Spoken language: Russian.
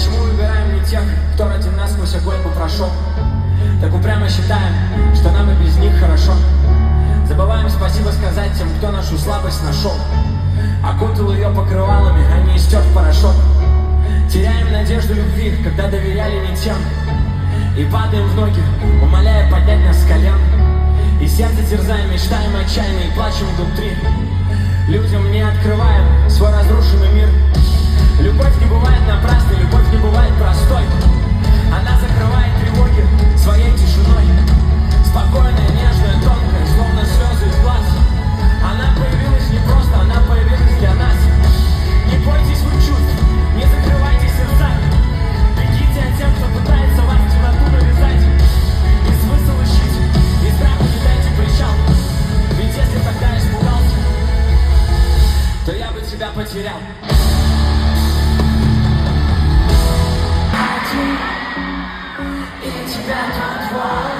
Почему выбираем не тех, кто ради нас сквозь огонь бы прошел? Так упрямо считаем, что нам и без них хорошо. Забываем спасибо сказать тем, кто нашу слабость нашел. Окутал ее покрывалами, а не истер в порошок. Теряем надежду любви, когда доверяли не тем. И падаем в ноги, умоляя поднять нас с колен. И сердце терзаем, мечтаем отчаянно и плачем внутри. Людям не открываем свой разрушенный мир. Любовь не бывает напрасной, любовь не бывает простой. Она закрывает тревоги своей тишиной. Спокойная, нежная, тонкая, словно слезы из глаз. Она появилась не просто, она появилась для нас. Не бойтесь вы чувств, не закрывайте сердца. Бегите от тех, кто пытается вас в темноту навязать. И смысл ищите, и страху не дайте причал. Ведь если тогда испугался, то я бы тебя потерял. И тебя тут вот.